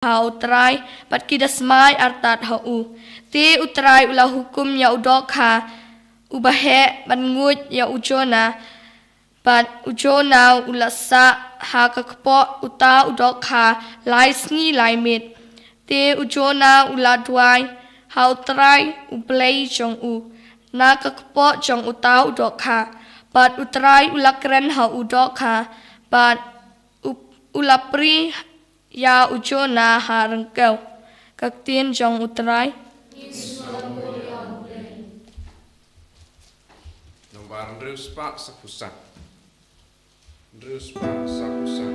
ha utrai pat kidas mai artat ha u te utrai ula hukum ya udok ha ubahe ban ngut ya ujona pat ujona ulasa ha kakpo uta udok ha lai sngi lai mit te ujona ula duai ha utrai ublei jong u na kakpo jong uta udok ha pat utrai ulakren ha udok ha pat ulapri ya ujona ha rengkau kaktin jong utrai Nomor ruspa sakusan. Ruspa sakusan.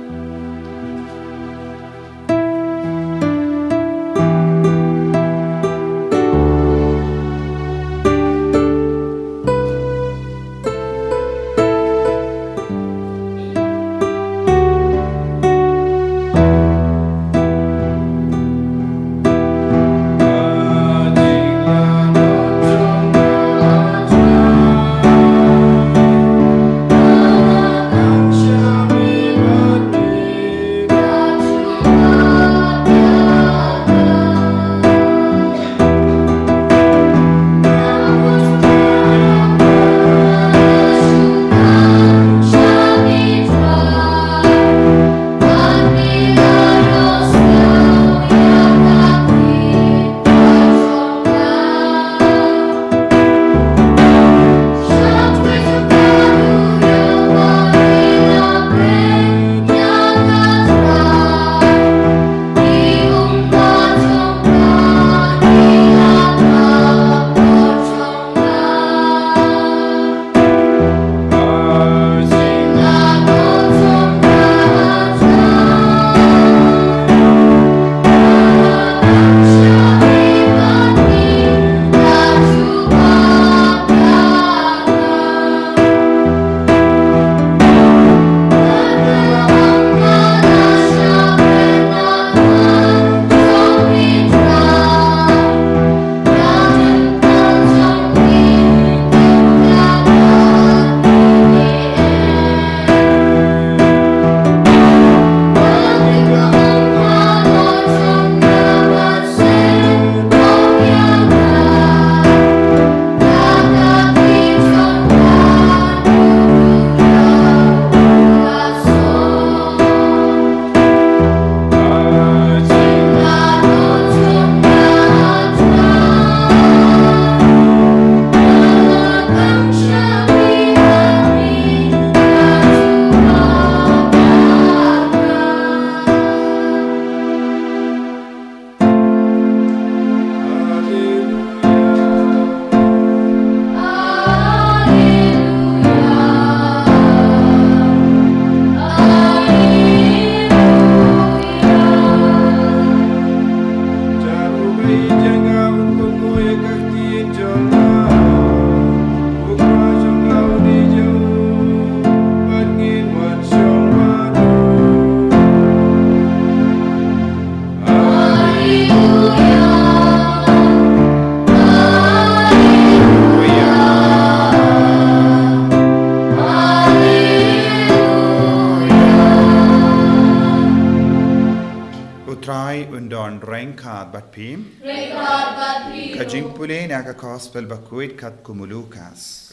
Kajimpule naga gospel Bakhuid kat kumulukas.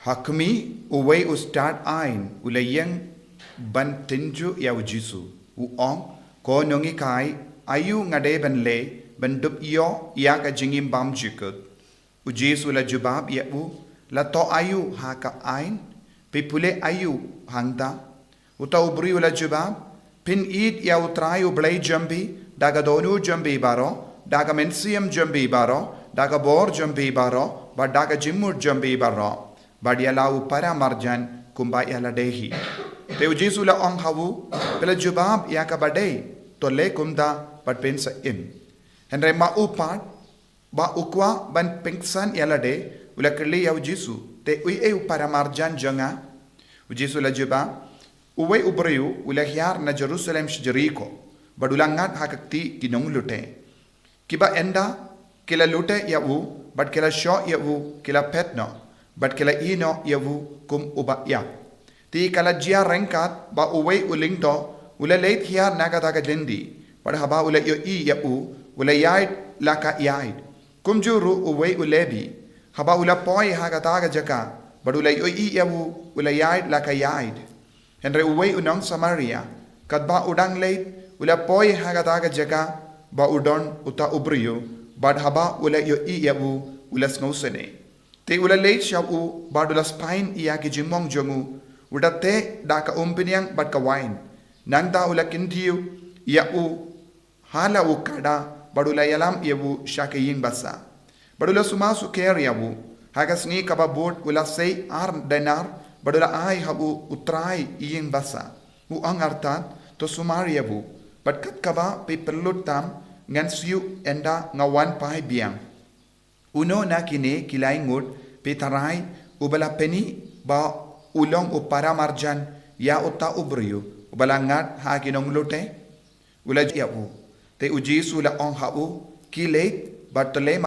Hakmi uway ustad ain ulayang ban tinju ya ujisu uong ko nongi kai ayu ngade ban le ban dup yo ya ka jingim bam jikut ujisu la jubab ya u la to ayu ha ka ain pipule ayu hangda uta ubri la jubab pin id ya utrai ublay jambi daga donu jambi baro daga mensiam jambi baro daga bor jambi baro ba daga jimmur jambi baro badia lau para marjan kumba ya la dehi te ujisu la ong hawu pela jubab ya ka badai to le kumda pat pensa im henre ma upat ba ukwa ban pengsan ya la de ula kli ya ujisu te ui e para marjan janga ujisu la jubab uwe ubriu ula hiar na Jerusalem shjeriko badulangat hakakti kinong lute kiba enda kila lute ya u but kila sho ya u kila petno but kila ino ya u kum uba ya Ti kalajia rengkat ba uwe uling to ula leit hiar nakataga jendi. Pada haba ula yo I ya u ula yaid laka yaid. Kumjuru uwe ulebi. Haba ula poi hakataga jaka. Badu ula yo I ya u ula yaid laka yaid. Henry uwe unang Samaria. Kadba udang leit ula poi hakataga jaka ba udon uta ubriyo. Bad haba ula yo I ya u ula sngausene. Te ula leit siya u badu la spine iya ki jimong jongu. Uda te daka umpiniang bad kawain. Nangda ula kindiu ya u hala u kada badula yalam yabu shaka ying basa. Badula sumasu care yabu. Haga Sngi kaba board ula say ar denar badula ai habu utrai ying basa. U ang artat to sumar yabu. But kat kaba pe perlut tam ngan siu enda ngawan pai biang. Uno na kine kilai ngut pe tarai ubala peni ba ulong upara marjan ya uta ubriyu ubalangat ha kinong lute ula yabu. Te uji sula ong hau kilate bartolema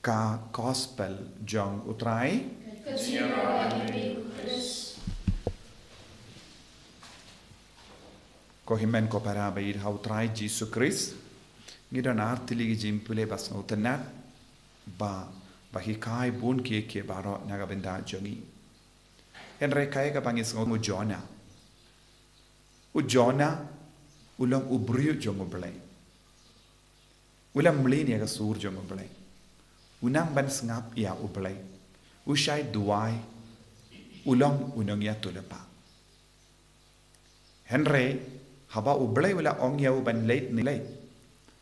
ka gospel jong utrai ko himen ko para bair hau trai Jesus Christ ngidon artili gi jimpule bas utanat ba bahikai bun ke baro naga benda jongi henre kai ka pangis ngo Jona Jona ulang ubriu jongo belai ulang mlini aga sur jongo belai unang ban ngap ya ublai usai duai ulang unang ya tulepa henre haba ublai ula ong ya uban late nilai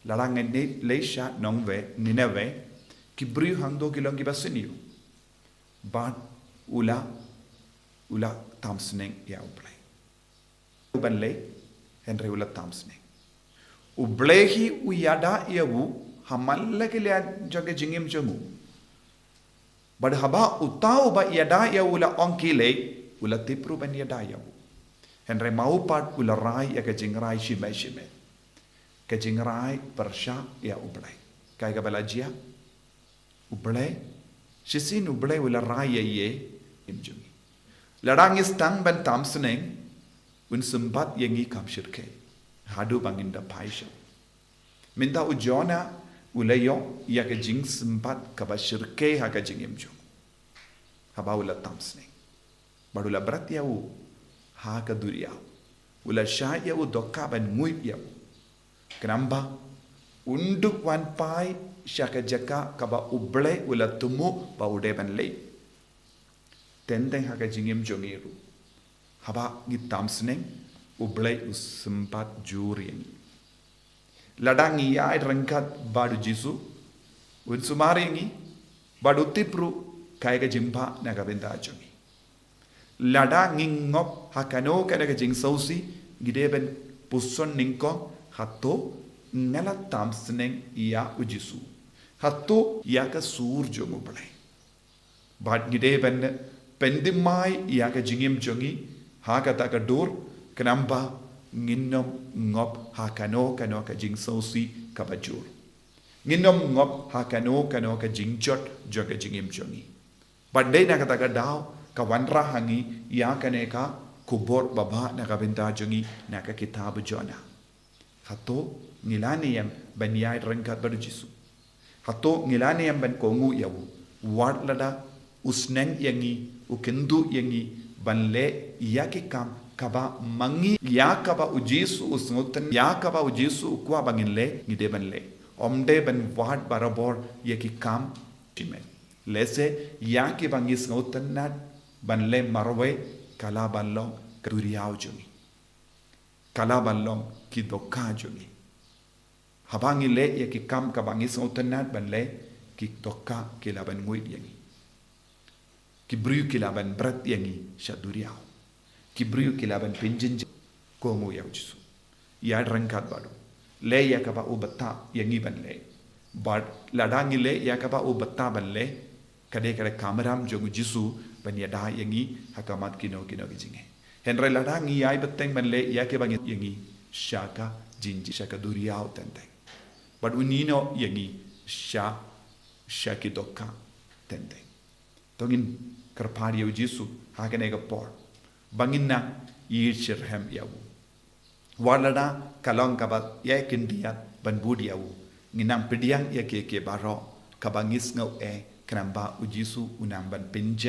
larang ne leisha nongve nineve kibriu hangdo kilong gibasiniu but ula tamsneng ya ublai uban le henry ula tamsneng ublehi uyada yawu hamalla kile jage jingim jamu bad haba utau ba yada yawula onkile ula tipru ban yada yawu henry mau pat ula rai ya jingrai shime ke jingrai persha ya ublai kai ga balajia ublai shisin ublai ula rai ye imjumi ladang istang ban tamsneng un sempat yangi kapshirke hadu banginda paisha minta ujona ulayo ya ke jing sempat kabashirke ha ka jingim jo haba ula tamsne badula brat ya u ha ka duria ula sha ya u dokka ban ngui ya kenamba unduk wan pai shaka jaka kaba uble ula tumu ba ude ban le tendeng ha ka jingim jo ngiru haba gitamsneng ublay usempat jurian ladangi ay rangkat badu jisu un sumaringi badu tipru kaiga jimpa naga benda jongi ladangi ngop hakano kadaga jing sausi gideben puson Nyngkong hatto ngala tamsneng iya ujisu hatto iya ka sur jong ublay bad gideben pendimai iya ka jingim jongi haka taka dur kenamba nginom ngop hakano kano ka jing sausi kabajur nginom ngop hakano kano ka jing jot joga jingim jongi badai na kata daw ka wanra hangi ya kane ka kubor baba na ka benta jongi na ka kitab Jona hato ngilani yang banyai rangkat badu jisu hato ngilani yang ban kongu yawu ward lada usneng yangi ukendu yangi banle yaki kam kaba mangi ya kaba ujisu usngotan ya kaba ujisu ukwa banginle ngide banle omde ban wad barabor yaki kam timen lese yaki bangis ngotan nat banle marwe kala banlong kaduriau jungi kala banlong ki dokka jungi habangile yaki kam kabangis ngotan nat banle ki dokka kilaban nguid yangi kibriu kilaban berat yangi syaduriau kibriu kilaban pinjin kongu ya ujisu ya rangkat badu le ya kaba ubata yangi ban le bad ladangi le ya kaba ubata ban le kade kade kameram jogu jisu ban ya da yangi hakamat kino gijinge henry ladangi ya beteng ban le ya ke bang yangi shaka jinji shaka duriau tenteng bad unino yangi shaki dokka tenteng tongin kerpari ujisu hakene ga por banginna yirchir hem yawu warlada kalong kabat ya kindia ban budiawu nginam pediang ya ke baro kabangis ngau kanamba ujisu unam ban pinja